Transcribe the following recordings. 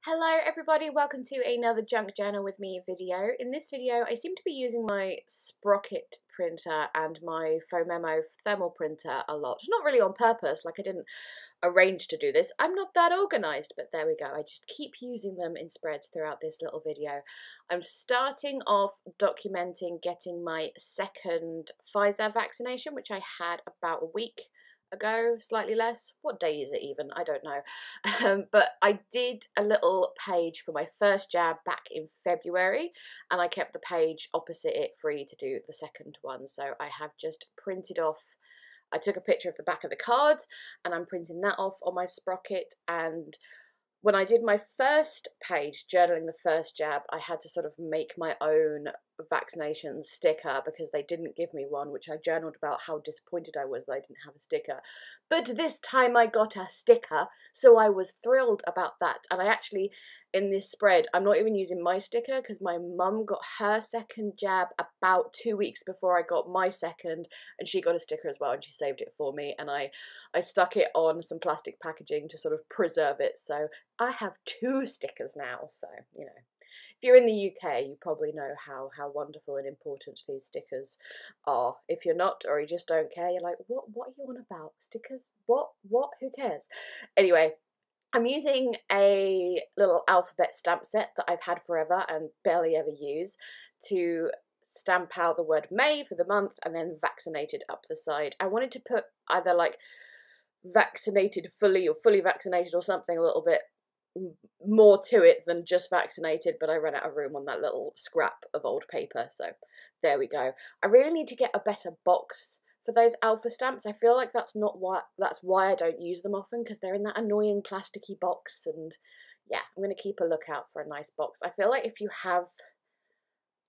Hello everybody, welcome to another Junk Journal with me video. In this video I seem to be using my Sprocket printer and my Memo thermal printer a lot. Not really on purpose, like I didn't arrange to do this. I'm not that organised, but there we go. I just keep using them in spreads throughout this little video. I'm starting off documenting getting my second Pfizer vaccination, which I had about a week ago, slightly less. What day is it even? I don't know. But I did a little page for my first jab back in February, and I kept the page opposite it free to do the second one. So I have just printed off, I took a picture of the back of the card and I'm printing that off on my Sprocket. And when I did my first page, journaling the first jab, I had to sort of make my own vaccination sticker because they didn't give me one, which I journaled about how disappointed I was that I didn't have a sticker. But this time I got a sticker, so I was thrilled about that. And I actually, in this spread, I'm not even using my sticker because my mum got her second jab about 2 weeks before I got my second, and she got a sticker as well and she saved it for me, and I stuck it on some plastic packaging to sort of preserve it. So I have 2 stickers now, so, you know. If you're in the UK, you probably know how wonderful and important these stickers are. If you're not, or you just don't care, you're like, what are you on about? Stickers? What? Who cares? Anyway, I'm using a little alphabet stamp set that I've had forever and barely ever use to stamp out the word May for the month and then vaccinated up the side. I wanted to put either like vaccinated fully or fully vaccinated or something a little bit more to it than just vaccinated, but I ran out of room on that little scrap of old paper, so there we go. I really need to get a better box for those alpha stamps. I feel like that's why I don't use them often, because they're in that annoying plasticky box. And yeah, I'm going to keep a lookout for a nice box. I feel like if you have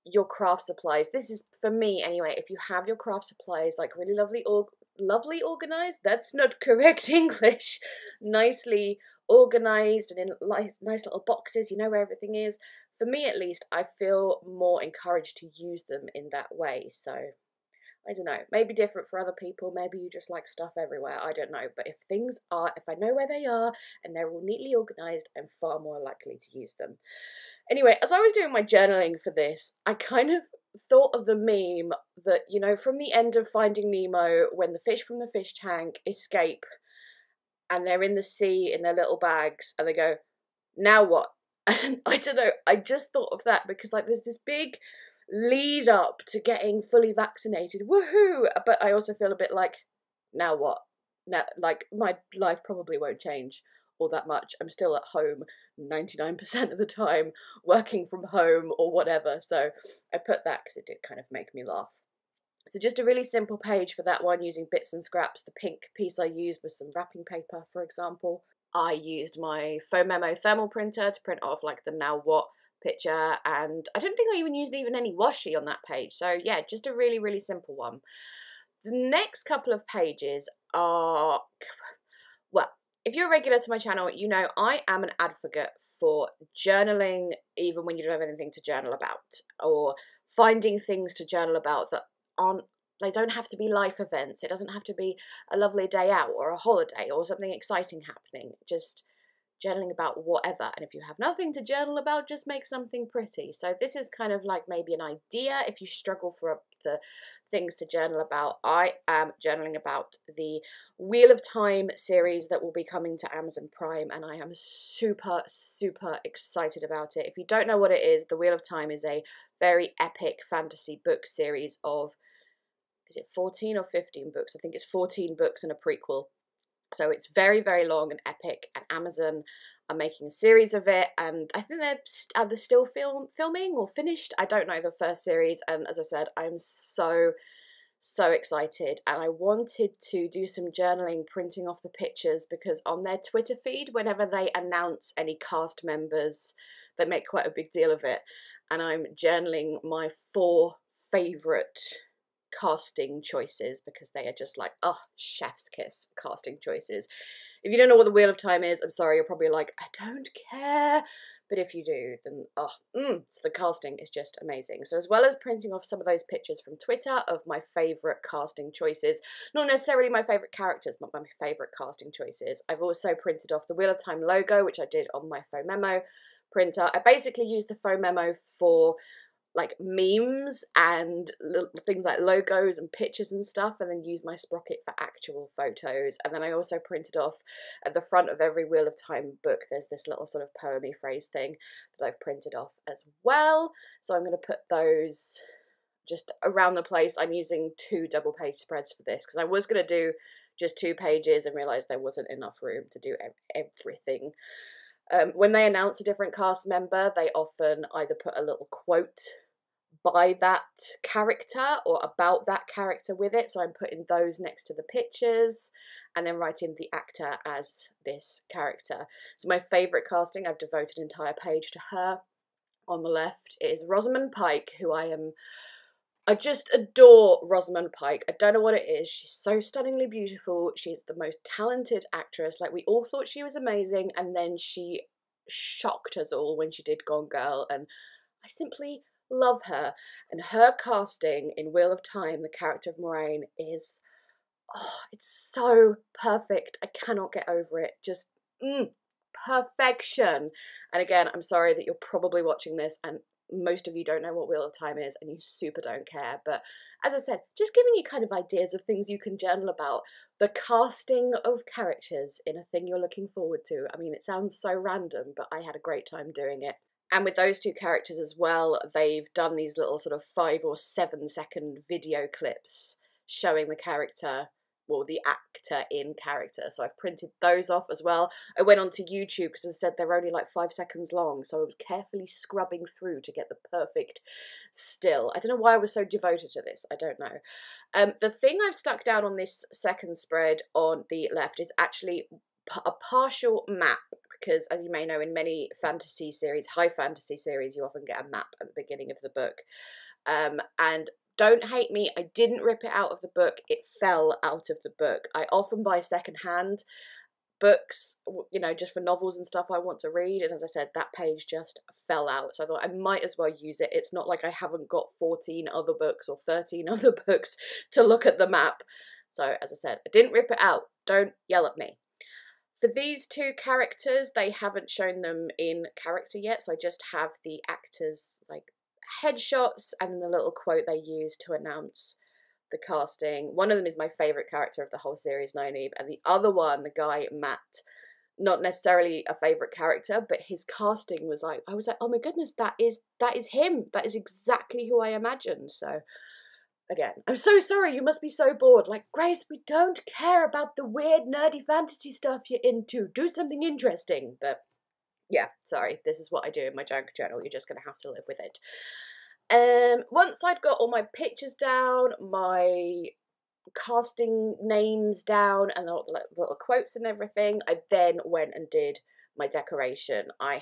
your craft supplies, this is for me anyway, if you have your craft supplies like really lovely organized, that's not correct English, nicely organized and in nice little boxes, you know where everything is. For me at least, I feel more encouraged to use them in that way. So I don't know, maybe different for other people, maybe you just like stuff everywhere, I don't know. But if I know where they are and they're all neatly organised, I'm far more likely to use them. Anyway, as I was doing my journaling for this, I kind of thought of the meme that, you know, from the end of Finding Nemo, when the fish from the fish tank escape and they're in the sea in their little bags and they go, now what? And I don't know, I just thought of that because like there's this big lead up to getting fully vaccinated, woohoo, but I also feel a bit like, now what? Now, like, my life probably won't change all that much. I'm still at home 99% of the time, working from home or whatever, so I put that because it did kind of make me laugh. So just a really simple page for that one, using bits and scraps. The pink piece I used was some wrapping paper, for example. I used my Memo thermal printer to print off like the now what picture, and I don't think I even used any washi on that page. So yeah, just a really, really simple one. The next couple of pages are, well, if you're a regular to my channel, you know I am an advocate for journaling even when you don't have anything to journal about, or finding things to journal about that aren't, they don't have to be life events. It doesn't have to be a lovely day out or a holiday or something exciting happening. Just journaling about whatever. And if you have nothing to journal about, just make something pretty. So this is kind of like maybe an idea if you struggle for the things to journal about. I am journaling about the Wheel of Time series that will be coming to Amazon Prime, and I am super, super excited about it. If you don't know what it is, the Wheel of Time is a very epic fantasy book series of, is it 14 or 15 books? I think it's 14 books and a prequel. So it's very, very long and epic, and Amazon are making a series of it, and I think they're still filming or finished. I don't know the first series, and as I said, I'm so excited, and I wanted to do some journaling, printing off the pictures, because on their Twitter feed, whenever they announce any cast members, they make quite a big deal of it, and I'm journaling my 4 favourite casting choices, because they are just like, oh, chef's kiss casting choices. If you don't know what the Wheel of Time is, I'm sorry, you're probably like, I don't care. But if you do, then so the casting is just amazing. So as well as printing off some of those pictures from Twitter of my favourite casting choices, not necessarily my favourite characters, but my favourite casting choices, I've also printed off the Wheel of Time logo, which I did on my faux memo printer. I basically used the faux memo for like memes and things like logos and pictures and stuff, and then use my sprocket for actual photos. And then I also printed off at the front of every Wheel of Time book, there's this little sort of poemy phrase thing that I've printed off as well. So I'm going to put those just around the place. I'm using 2 double page spreads for this because I was going to do just 2 pages and realised there wasn't enough room to do everything. When they announce a different cast member, they often either put a little quote by that character or about that character with it, so I'm putting those next to the pictures and then writing the actor as this character. So my favourite casting, I've devoted an entire page to her. On the left is Rosamund Pike, who I just adore Rosamund Pike. I don't know what it is. She's so stunningly beautiful. She's the most talented actress. Like, we all thought she was amazing, and then she shocked us all when she did Gone Girl, and I simply love her. And her casting in Wheel of Time, the character of Moraine, is, oh, it's so perfect. I cannot get over it. Just perfection. And again, I'm sorry that you're probably watching this and most of you don't know what Wheel of Time is and you super don't care, but as I said, just giving you kind of ideas of things you can journal about. The casting of characters in a thing you're looking forward to. I mean, it sounds so random, but I had a great time doing it. And with those 2 characters as well, they've done these little sort of 5 or 7 second video clips showing the character, well, the actor in character. So I've printed those off as well. I went onto YouTube because I said they're only like 5 seconds long, so I was carefully scrubbing through to get the perfect still. I don't know why I was so devoted to this. I don't know. The thing I've stuck down on this second spread on the left is actually a partial map, because as you may know, in many fantasy series, high fantasy series, you often get a map at the beginning of the book. And don't hate me, I didn't rip it out of the book, it fell out of the book. I often buy secondhand books, you know, just for novels and stuff I want to read, and as I said, that page just fell out, so I thought I might as well use it. It's not like I haven't got 14 other books or 13 other books to look at the map. So as I said, I didn't rip it out, don't yell at me. For these 2 characters, they haven't shown them in character yet, so I just have the actors' like headshots and the little quote they use to announce the casting. One of them is my favourite character of the whole series, Nynaeve, and the other one, the guy Matt, not necessarily a favourite character, but his casting was like, I was like, oh my goodness, that is him. That is exactly who I imagined. So again, I'm so sorry, you must be so bored. Like, Grace, we don't care about the weird nerdy fantasy stuff you're into. Do something interesting. But yeah, sorry, this is what I do in my junk journal. You're just going to have to live with it. Once I'd got all my pictures down, my casting names down, and the little quotes and everything, I then went and did my decoration. I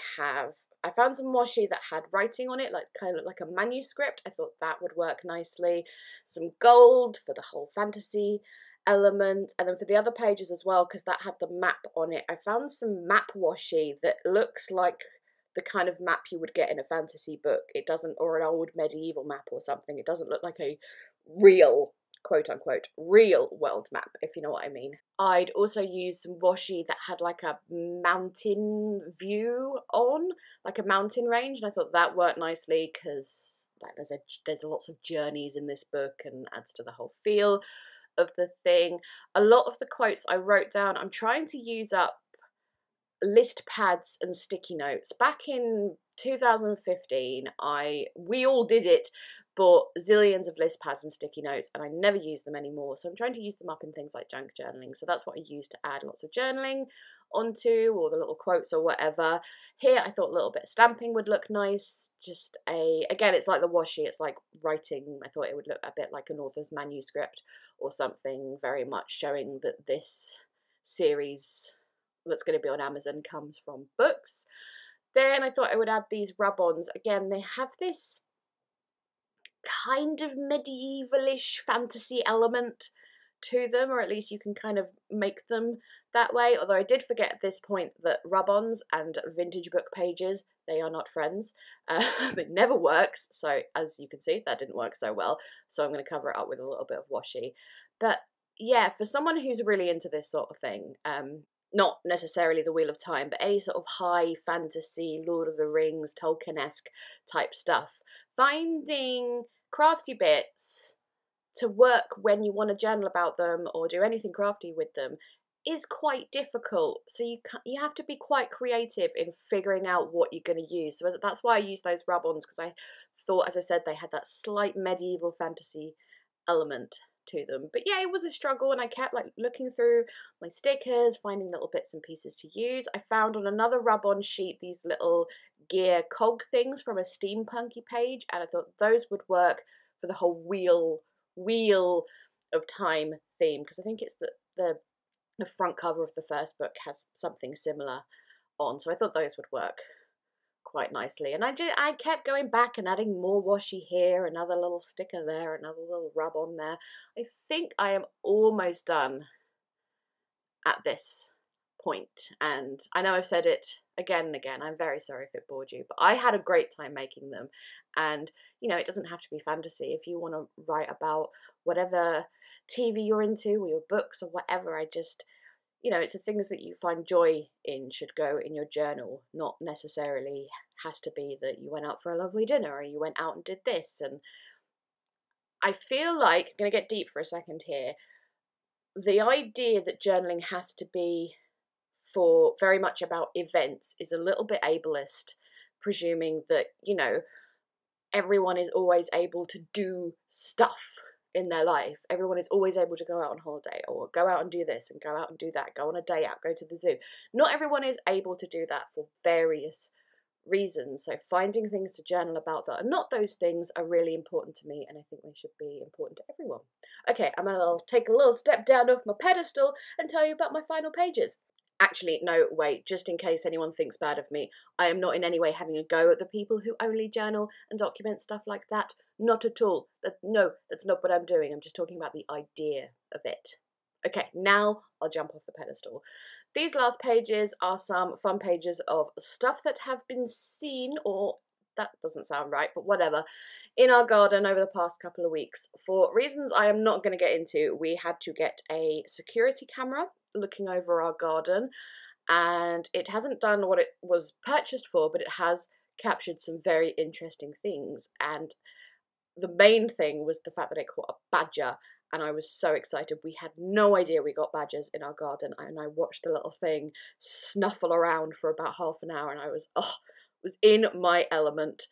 found some washi that had writing on it, like kind of like a manuscript. I thought that would work nicely. Some gold for the whole fantasy element, and then for the other pages as well, because that had the map on it, I found some map washi that looks like the kind of map you would get in a fantasy book. It doesn't, or an old medieval map or something. It doesn't look like a real, quote unquote, real world map, if you know what I mean. I'd also used some washi that had like a mountain view on, like a mountain range, and I thought that worked nicely because like there's lots of journeys in this book and adds to the whole feel of the thing. A lot of the quotes I wrote down, I'm trying to use up list pads and sticky notes. Back in 2015, we all did it, bought zillions of list pads and sticky notes, and I never use them anymore, so I'm trying to use them up in things like junk journaling. So that's what I use to add lots of journaling onto, or the little quotes or whatever. Here I thought a little bit of stamping would look nice. Just again, it's like the washi, it's like writing. I thought it would look a bit like an author's manuscript or something, very much showing that this series that's going to be on Amazon comes from books. Then I thought I would add these rub-ons. Again, they have this kind of medievalish fantasy element to them, or at least you can kind of make them that way. Although I did forget at this point that rub-ons and vintage book pages, they are not friends. It never works, so as you can see, that didn't work so well, so I'm going to cover it up with a little bit of washi. But yeah, for someone who's really into this sort of thing, not necessarily the Wheel of Time, but any sort of high fantasy, Lord of the Rings, Tolkien-esque type stuff, finding crafty bits to work when you want to journal about them or do anything crafty with them is quite difficult. So you have to be quite creative in figuring out what you're going to use. So that's why I use those rub-ons, because I thought, as I said, they had that slight medieval fantasy element to them. But yeah, it was a struggle, and I kept like looking through my stickers, finding little bits and pieces to use. I found on another rub-on sheet these little gear cog things from a steampunky page, and I thought those would work for the whole wheel of time theme, because I think it's the front cover of the first book has something similar on, so I thought those would work quite nicely. And I kept going back and adding more washi here, another little sticker there, another little rub on there. I think I am almost done at this point, and I know I've said it again and again. I'm very sorry if it bored you, but I had a great time making them. And you know, it doesn't have to be fantasy. If you want to write about whatever TV you're into or your books or whatever, I just, you know, it's the things that you find joy in should go in your journal, not necessarily has to be that you went out for a lovely dinner or you went out and did this. And I feel like, I'm going to get deep for a second here, the idea that journaling has to be for very much about events is a little bit ableist, presuming that, you know, everyone is always able to do stuff in their life. Everyone is always able to go out on holiday or go out and do this and go out and do that, go on a day out, go to the zoo. Not everyone is able to do that for various reasons. So finding things to journal about that are not those things are really important to me, and I think they should be important to everyone. Okay, I'll take a little step down off my pedestal and tell you about my final pages. Actually, no, wait, just in case anyone thinks bad of me, I am not in any way having a go at the people who only journal and document stuff like that. Not at all. No, that's not what I'm doing. I'm just talking about the idea of it. Okay, now I'll jump off the pedestal. These last pages are some fun pages of stuff that have been seen, or that doesn't sound right, but whatever, in our garden over the past couple of weeks. For reasons I am not going to get into, we had to get a security camera looking over our garden, and it hasn't done what it was purchased for, but it has captured some very interesting things. And the main thing was the fact that it caught a badger, and I was so excited. We had no idea we got badgers in our garden, and I watched the little thing snuffle around for about half an hour, and I was in my element.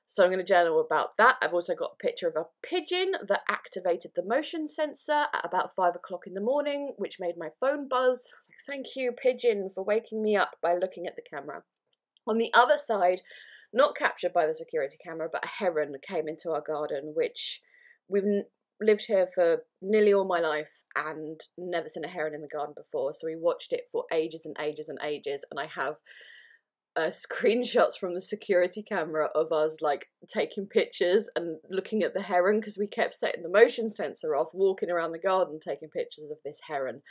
So I'm going to journal about that. I've also got a picture of a pigeon that activated the motion sensor at about 5 o'clock in the morning, which made my phone buzz. I was like, thank you, pigeon, for waking me up by looking at the camera. On the other side, not captured by the security camera, but a heron came into our garden, which we've lived here for nearly all my life and never seen a heron in the garden before. So we watched it for ages and ages and ages, and I have screenshots from the security camera of us like taking pictures and looking at the heron, because we kept setting the motion sensor off, walking around the garden taking pictures of this heron.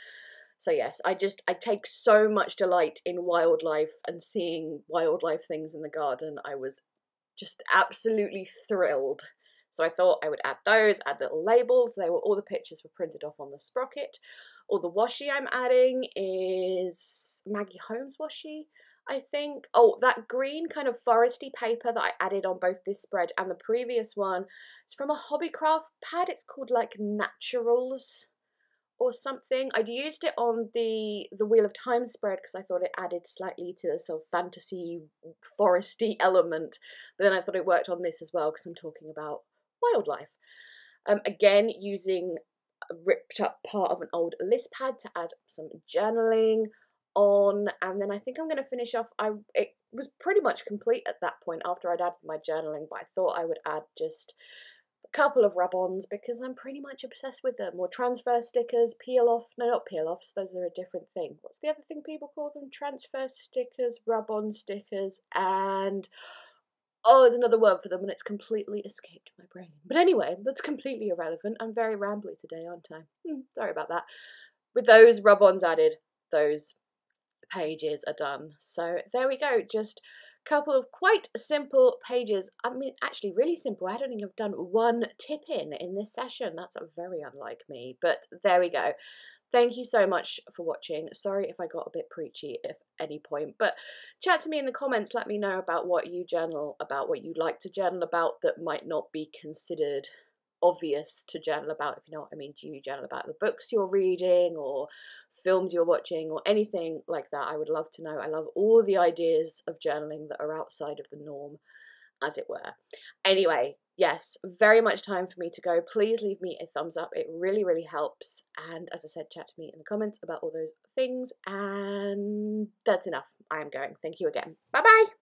So yes, I take so much delight in wildlife and seeing wildlife things in the garden. I was just absolutely thrilled. So I thought I would add those, add little labels. All the pictures were printed off on the sprocket. All the washi I'm adding is Maggie Holmes washi, I think. Oh, that green kind of foresty paper that I added on both this spread and the previous one, it's from a Hobbycraft pad. It's called like Naturals or something. I'd used it on the Wheel of Time spread because I thought it added slightly to the sort of fantasy foresty element, but then I thought it worked on this as well because I'm talking about wildlife. Again, using a ripped up part of an old list pad to add some journaling on, and then I think I'm going to finish off. It was pretty much complete at that point after I'd added my journaling, but I thought I would add just a couple of rub-ons because I'm pretty much obsessed with them. Or transfer stickers, peel off, no, not peel offs, those are a different thing. What's the other thing people call them? Transfer stickers, rub-on stickers, and oh, there's another word for them and it's completely escaped my brain. But anyway, that's completely irrelevant. I'm very rambly today, aren't I? Sorry about that. With those rub-ons added, those pages are done. So there we go, just a couple of quite simple pages. I mean, actually really simple. I don't think I've done one tip in this session. That's very unlike me, but there we go. Thank you so much for watching. Sorry if I got a bit preachy at any point, but chat to me in the comments. Let me know about what you journal about, what you like to journal about that might not be considered obvious to journal about, if you know what I mean. Do you journal about the books you're reading or films you're watching or anything like that? I would love to know. I love all the ideas of journaling that are outside of the norm, as it were. Anyway, yes, very much time for me to go. Please leave me a thumbs up. It really, really helps. And as I said, chat to me in the comments about all those things. And that's enough. I am going. Thank you again. Bye-bye.